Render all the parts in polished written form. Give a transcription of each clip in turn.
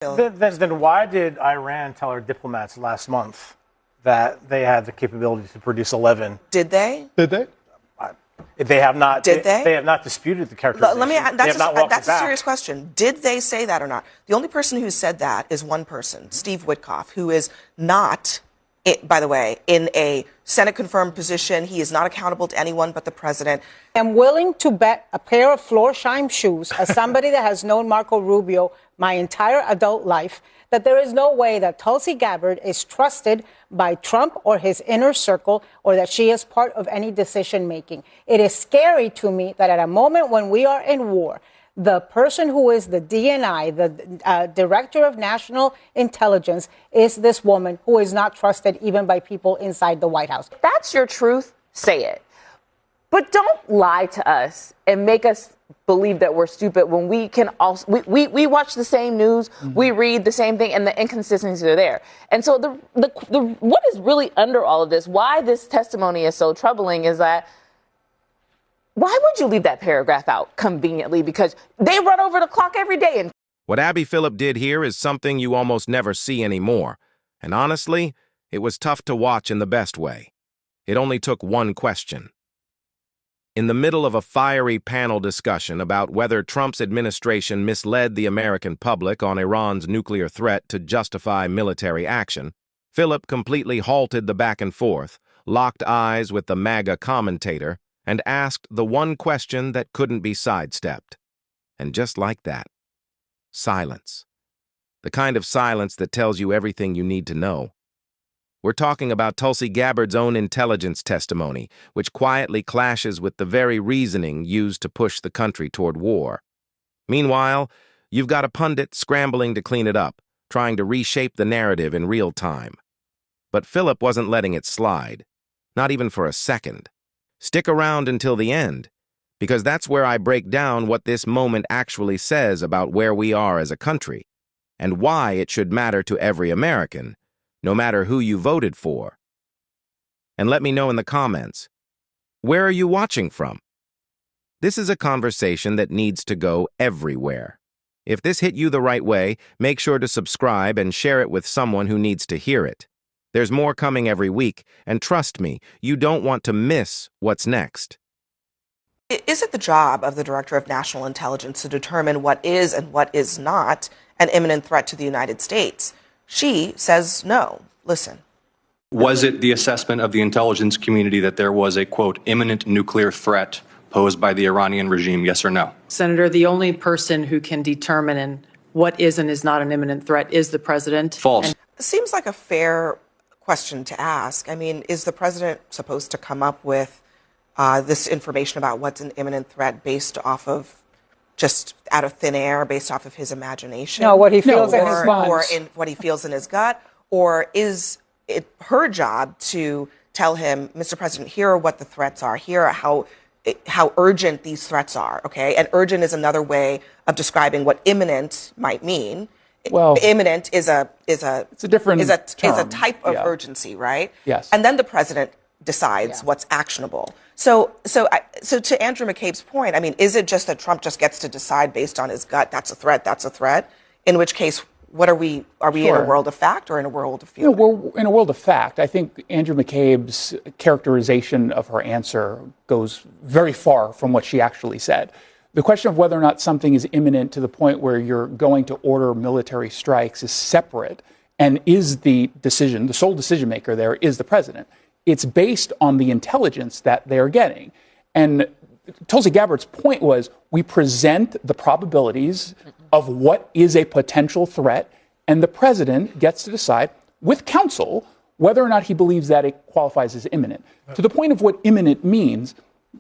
Then why did Iran tell our diplomats last month that they had the capability to produce 11? Did they? Did they? They have not. Did they? They have not disputed the characterization. That's a serious question. Did they say that or not? The only person who said that is one person, Steve Witkoff, who is not, by the way, in a Senate-confirmed position. He is not accountable to anyone but the president. I'm willing to bet a pair of Florsheim shoes, as somebody that has known Marco Rubio my entire adult life, that there is no way that Tulsi Gabbard is trusted by Trump or his inner circle, or that she is part of any decision-making. It is scary to me that at a moment when we are in war, the person who is the DNI, the Director of National Intelligence, is this woman who is not trusted even by people inside the White House. If that's your truth, say it. But don't lie to us and make us believe that we're stupid when we can also, we watch the same news, we read the same thing, and the inconsistencies are there. And so the what is really under all of this, why this testimony is so troubling, is that why would you leave that paragraph out conveniently? Because they run over the clock every day. And what Abby Phillip did here is something you almost never see anymore. And honestly, it was tough to watch in the best way. It only took one question. In the middle of a fiery panel discussion about whether Trump's administration misled the American public on Iran's nuclear threat to justify military action, Phillip completely halted the back and forth, locked eyes with the MAGA commentator, and asked the one question that couldn't be sidestepped. And just like that, silence. The kind of silence that tells you everything you need to know. We're talking about Tulsi Gabbard's own intelligence testimony, which quietly clashes with the very reasoning used to push the country toward war. Meanwhile, you've got a pundit scrambling to clean it up, trying to reshape the narrative in real time. But Phillip wasn't letting it slide, not even for a second. Stick around until the end, because that's where I break down what this moment actually says about where we are as a country, and why it should matter to every American, no matter who you voted for. And let me know in the comments, where are you watching from? This is a conversation that needs to go everywhere. If this hit you the right way, make sure to subscribe and share it with someone who needs to hear it. There's more coming every week, and trust me, you don't want to miss what's next. Is it the job of the Director of National Intelligence to determine what is and what is not an imminent threat to the United States? She says no. Listen. Was it the assessment of the intelligence community that there was a, quote, imminent nuclear threat posed by the Iranian regime, yes or no? Senator, the only person who can determine what is and is not an imminent threat is the president. False. It seems like a fair question to ask. I mean, is the president supposed to come up with this information about what's an imminent threat based off of just out of thin air, based off of his imagination? No, what he feels in his gut. Or in what he feels in his gut? Or is it her job to tell him, Mr. President, here are what the threats are, here are how urgent these threats are, okay? And urgent is another way of describing what imminent might mean. Well, imminent is a type of urgency, right? Yes. And then the president decides what's actionable. So to Andrew McCabe's point, I mean, is it just that Trump just gets to decide based on his gut? That's a threat. In which case, what are we in a world of fact or in a world of feeling? No, we're in a world of fact. I think Andrew McCabe's characterization of her answer goes very far from what she actually said. The question of whether or not something is imminent to the point where you're going to order military strikes is separate, and is the sole decision maker there is the president. It's based on the intelligence that they're getting. And Tulsi Gabbard's point was, we present the probabilities of what is a potential threat, and the president gets to decide with counsel whether or not he believes that it qualifies as imminent. To the point of what imminent means,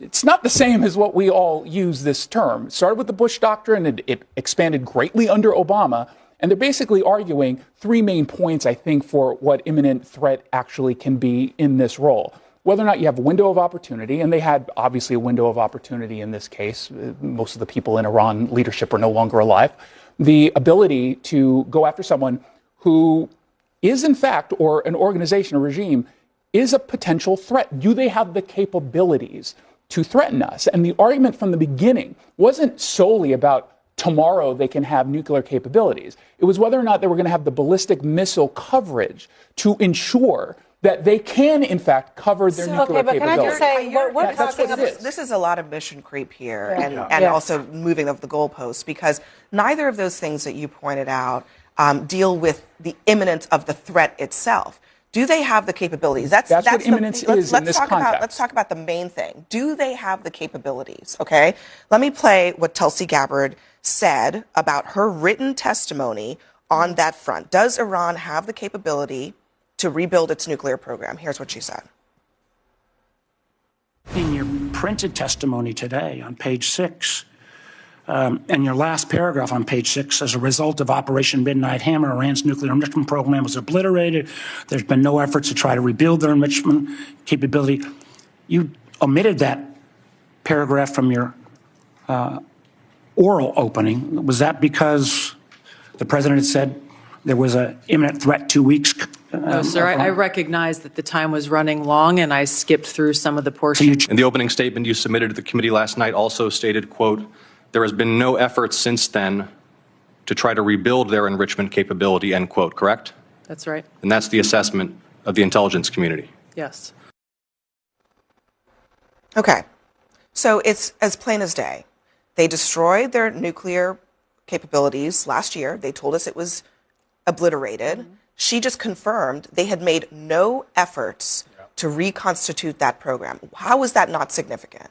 it's not the same as what we all use this term. It started with the Bush Doctrine, and it expanded greatly under Obama. And they're basically arguing three main points, I think, for what imminent threat actually can be in this role. Whether or not you have a window of opportunity, and they had obviously a window of opportunity in this case. Most of the people in Iran leadership are no longer alive. The ability to go after someone who is, in fact, or an organization, a regime, is a potential threat. Do they have the capabilities to threaten us? And the argument from the beginning wasn't solely about tomorrow they can have nuclear capabilities. It was whether or not they were going to have the ballistic missile coverage to ensure that they can, in fact, cover their nuclear but capabilities. can I just say, we're talking about this is a lot of mission creep here, and also moving of the goalposts, because neither of those things that you pointed out deal with the imminence of the threat itself. Do they have the capabilities? That's what imminence is in this context. Let's talk about the main thing. Do they have the capabilities? Okay, let me play what Tulsi Gabbard said about her written testimony on that front. Does Iran have the capability to rebuild its nuclear program? Here's what she said. In your printed testimony today on page 6, and your last paragraph on page 6, as a result of Operation Midnight Hammer, Iran's nuclear enrichment program was obliterated. There's been no efforts to try to rebuild their enrichment capability. You omitted that paragraph from your oral opening. Was that because the president had said there was an imminent threat 2 weeks? No, sir. I recognize that the time was running long, and I skipped through some of the portions. In the opening statement you submitted to the committee last night also stated, quote, there has been no effort since then to try to rebuild their enrichment capability, end quote, correct? That's right. And that's the assessment of the intelligence community. Yes. Okay, so it's as plain as day. They destroyed their nuclear capabilities last year. They told us it was obliterated. Mm-hmm. She just confirmed they had made no efforts to reconstitute that program. How is that not significant?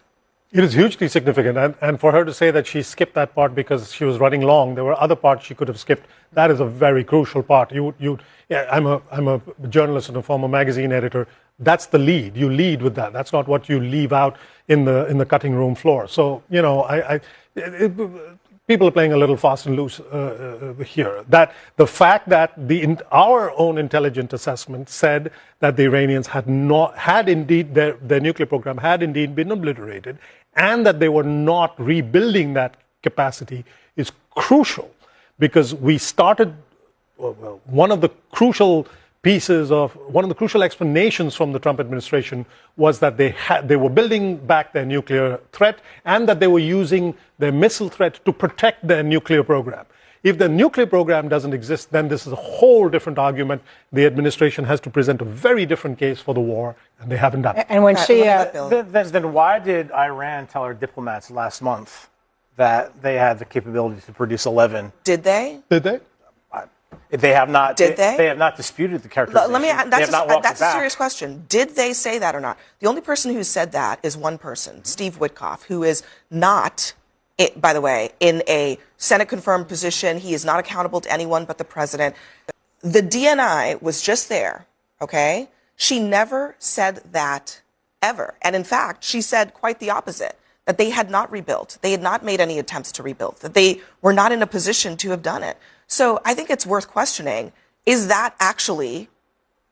It is hugely significant, and for her to say that she skipped that part because she was running long, there were other parts she could have skipped. That is a very crucial part. I'm a journalist and a former magazine editor. That's the lead. You lead with that. That's not what you leave out in the cutting room floor. So people are playing a little fast and loose here. That the fact that our own intelligence assessment said that the Iranians had indeed their nuclear program had indeed been obliterated, and that they were not rebuilding that capacity is crucial, because we started one of the crucial explanations from the Trump administration was that they were building back their nuclear threat, and that they were using their missile threat to protect their nuclear program. If the nuclear program doesn't exist, then this is a whole different argument. The administration has to present a very different case for the war, and they haven't done it. And when then why did Iran tell our diplomats last month that they had the capability to produce 11? Did they? Did they? They have not. Did they? They have not disputed the characterization. That's a serious question. Did they say that or not? The only person who said that is one person, Steve Witkoff, who is not, by the way, in a Senate-confirmed position. He is not accountable to anyone but the president. The DNI was just there, okay? She never said that ever. And in fact, she said quite the opposite, that they had not rebuilt. They had not made any attempts to rebuild, that they were not in a position to have done it. So I think it's worth questioning, is that actually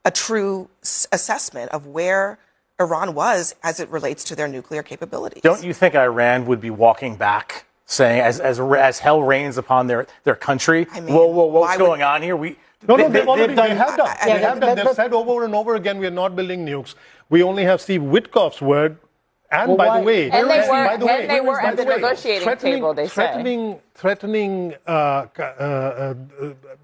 a true assessment of where Iran was as it relates to their nuclear capabilities? Don't you think Iran would be walking back, saying, as hell rains upon their country, I mean, what's going on here? They have done. They've said over and over again, we are not building nukes. We only have Steve Witkoff's word. And by the way, they were at the negotiating table, they say. Threatening,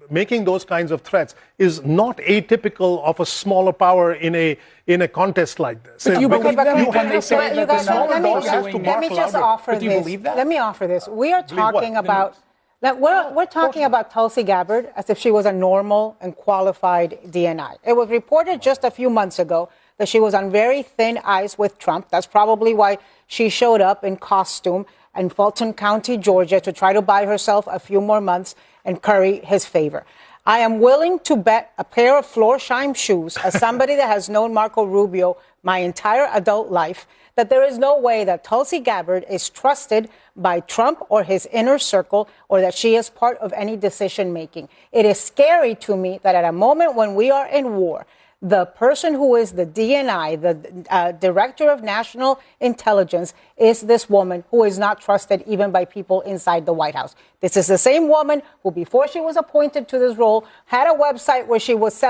making those kinds of threats is not atypical of a smaller power in a contest like this. But do you believe them when they say that the smaller dog has to let me just offer this. Do you believe that? Let me offer this. We are talking about... We're talking about Tulsi Gabbard as if she was a normal and qualified DNI. It was reported just a few months ago that she was on very thin ice with Trump. That's probably why she showed up in costume in Fulton County, Georgia, to try to buy herself a few more months and curry his favor. I am willing to bet a pair of Florsheim shoes, as somebody that has known Marco Rubio my entire adult life, that there is no way that Tulsi Gabbard is trusted by Trump or his inner circle, or that she is part of any decision making. It is scary to me that at a moment when we are in war, the person who is the DNI, the Director of National Intelligence, is this woman who is not trusted even by people inside the White House. This is the same woman who, before she was appointed to this role, had a website where she was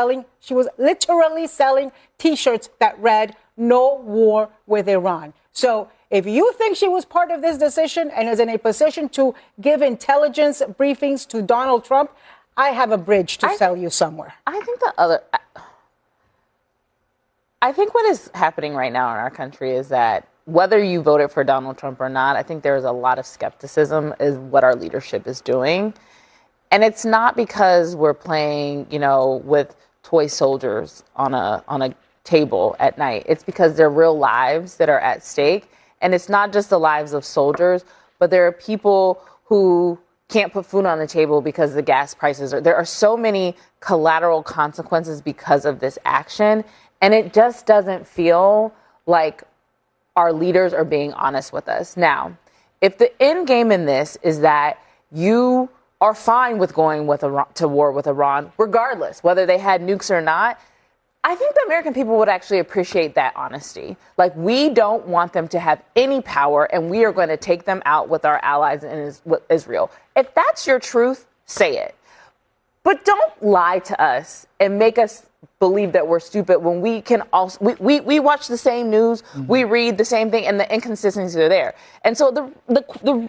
literally selling T-shirts that read, "No war with Iran." So If you think she was part of this decision and is in a position to give intelligence briefings to Donald Trump, I have a bridge to sell you somewhere. I think what is happening right now in our country is that whether you voted for Donald Trump or not, I think there's a lot of skepticism is what our leadership is doing. And it's not because we're playing, with toy soldiers on a table at night. It's because there are real lives that are at stake. And it's not just the lives of soldiers, but there are people who can't put food on the table because the gas prices there are so many collateral consequences because of this action. And it just doesn't feel like our leaders are being honest with us. Now, if the end game in this is that you are fine with going to war with Iran, regardless whether they had nukes or not, I think the American people would actually appreciate that honesty. Like, we don't want them to have any power, and we are going to take them out with our allies in Israel. If that's your truth, say it. But don't lie to us and make us believe that we're stupid when we can also, we watch the same news, we read the same thing, and the inconsistencies are there. And so the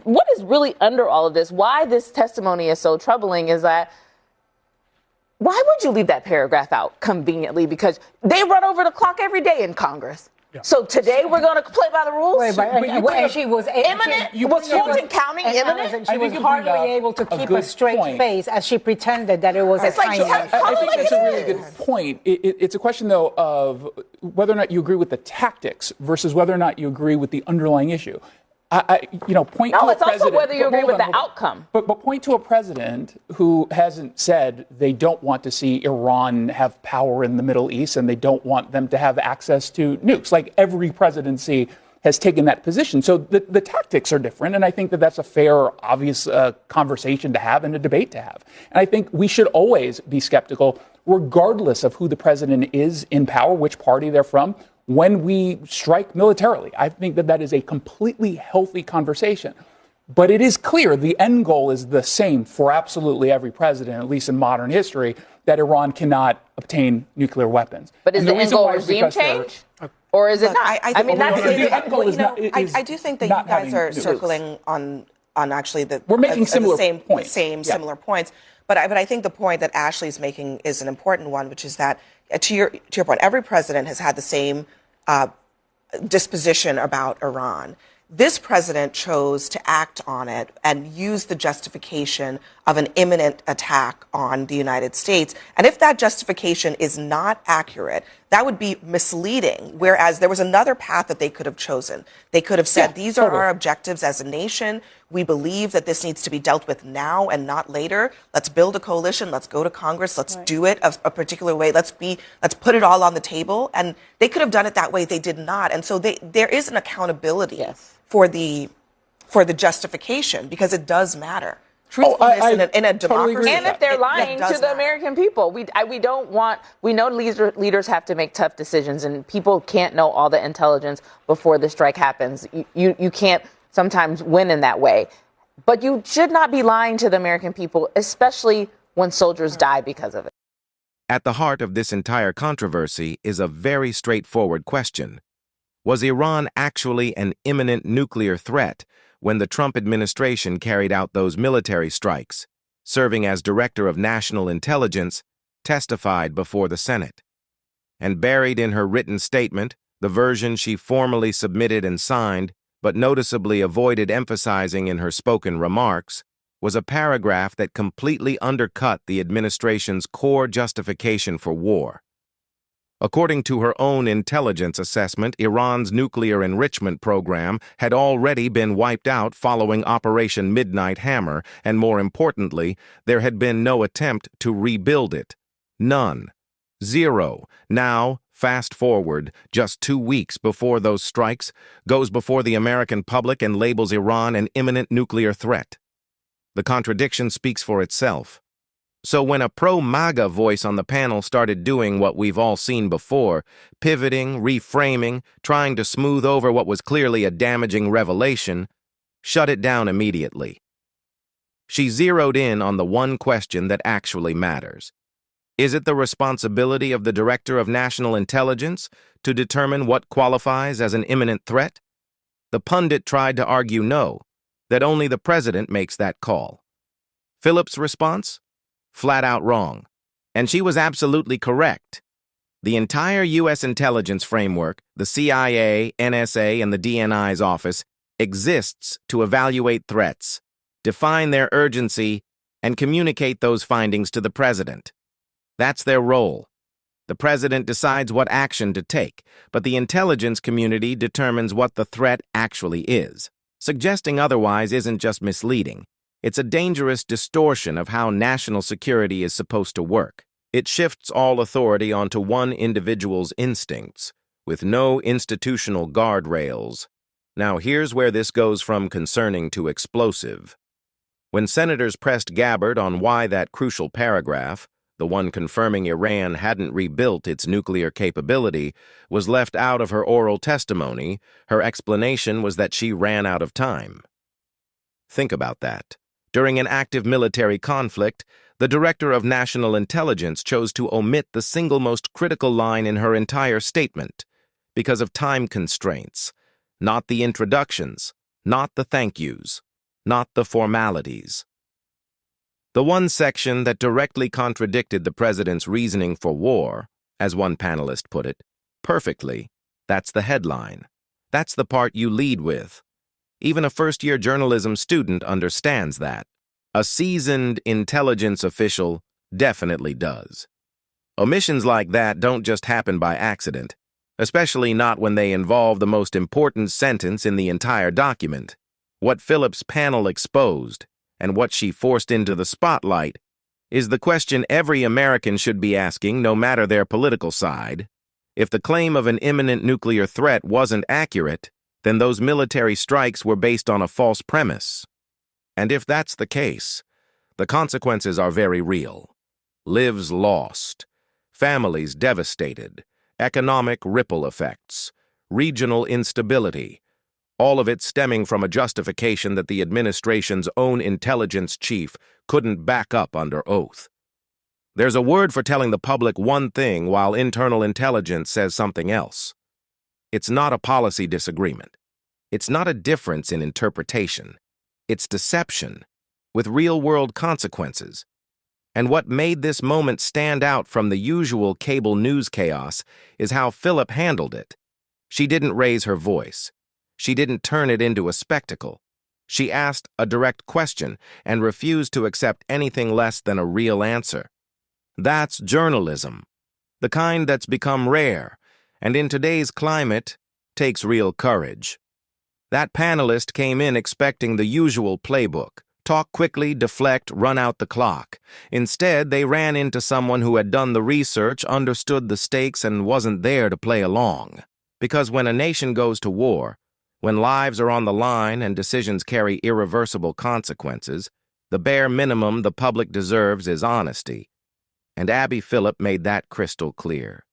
what is really under all of this, why this testimony is so troubling is that, why would you leave that paragraph out conveniently? Because they run over the clock every day in Congress. Yeah. So today we're going to play by the rules. She was imminent. Was Fulton counting imminent? She was hardly able to keep a straight face as she pretended that it was it's a like, tiny. I think that's a really good point. It's a question, though, of whether or not you agree with the tactics versus whether or not you agree with the underlying issue. Point to a it's also whether you agree with the outcome. But point to a president who hasn't said they don't want to see Iran have power in the Middle East and they don't want them to have access to nukes. Like, every presidency has taken that position. So the tactics are different, and I think that that's a fair, obvious conversation to have and a debate to have. And I think we should always be skeptical, regardless of who the president is in power, which party they're from, when we strike militarily. I think that that is a completely healthy conversation. But it is clear the end goal is the same for absolutely every president, at least in modern history, that Iran cannot obtain nuclear weapons. But is the end goal regime change? Or is it not? I do think that you guys are circling on actually we're making similar points. Similar points. But I think the point that Ashley's making is an important one, which is that, to your point, every president has had the same disposition about Iran. This president chose to act on it and use the justification of an imminent attack on the United States. And if that justification is not accurate, that would be misleading, whereas there was another path that they could have chosen. They could have said, these are our objectives as a nation. We believe that this needs to be dealt with now and not later. Let's build a coalition. Let's go to Congress. Let's do it a particular way. Let's put it all on the table. And they could have done it that way. They did not. And so there is an accountability for the justification, because it does matter. Truthfulness in a democracy. And if they're lying to the American people, we know leaders have to make tough decisions, and people can't know all the intelligence before the strike happens. You can't sometimes win in that way. But you should not be lying to the American people, especially when soldiers die because of it. At the heart of this entire controversy is a very straightforward question. Was Iran actually an imminent nuclear threat when the Trump administration carried out those military strikes? Serving as Director of National Intelligence, testified before the Senate. And buried in her written statement, the version she formally submitted and signed, but noticeably avoided emphasizing in her spoken remarks, was a paragraph that completely undercut the administration's core justification for war. According to her own intelligence assessment, Iran's nuclear enrichment program had already been wiped out following Operation Midnight Hammer, and more importantly, there had been no attempt to rebuild it. None. Zero. Now, fast forward, just 2 weeks before those strikes, goes before the American public and labels Iran an imminent nuclear threat. The contradiction speaks for itself. So when a pro-MAGA voice on the panel started doing what we've all seen before, pivoting, reframing, trying to smooth over what was clearly a damaging revelation, shut it down immediately. She zeroed in on the one question that actually matters. Is it the responsibility of the Director of National Intelligence to determine what qualifies as an imminent threat? The pundit tried to argue no, that only the president makes that call. Phillip's response? Flat out wrong. And she was absolutely correct. The entire U.S. intelligence framework, the CIA, NSA, and the DNI's office, exists to evaluate threats, define their urgency, and communicate those findings to the president. That's their role. The president decides what action to take, but the intelligence community determines what the threat actually is. Suggesting otherwise isn't just misleading. It's a dangerous distortion of how national security is supposed to work. It shifts all authority onto one individual's instincts, with no institutional guardrails. Now here's where this goes from concerning to explosive. When senators pressed Gabbard on why that crucial paragraph, the one confirming Iran hadn't rebuilt its nuclear capability, was left out of her oral testimony, her explanation was that she ran out of time. Think about that. During an active military conflict, the Director of National Intelligence chose to omit the single most critical line in her entire statement because of time constraints. Not the introductions, not the thank yous, not the formalities. The one section that directly contradicted the president's reasoning for war, as one panelist put it, perfectly, that's the headline. That's the part you lead with. Even a first-year journalism student understands that. A seasoned intelligence official definitely does. Omissions like that don't just happen by accident, especially not when they involve the most important sentence in the entire document. What Phillip's panel exposed, and what she forced into the spotlight, is the question every American should be asking, no matter their political side. If the claim of an imminent nuclear threat wasn't accurate, then those military strikes were based on a false premise. And if that's the case, the consequences are very real. Lives lost, families devastated, economic ripple effects, regional instability, all of it stemming from a justification that the administration's own intelligence chief couldn't back up under oath. There's a word for telling the public one thing while internal intelligence says something else. It's not a policy disagreement. It's not a difference in interpretation. It's deception, with real-world consequences. And what made this moment stand out from the usual cable news chaos is how Phillip handled it. She didn't raise her voice. She didn't turn it into a spectacle. She asked a direct question and refused to accept anything less than a real answer. That's journalism, the kind that's become rare, and in today's climate, takes real courage. That panelist came in expecting the usual playbook: talk quickly, deflect, run out the clock. Instead, they ran into someone who had done the research, understood the stakes, and wasn't there to play along. Because when a nation goes to war, when lives are on the line and decisions carry irreversible consequences, the bare minimum the public deserves is honesty. And Abby Phillip made that crystal clear.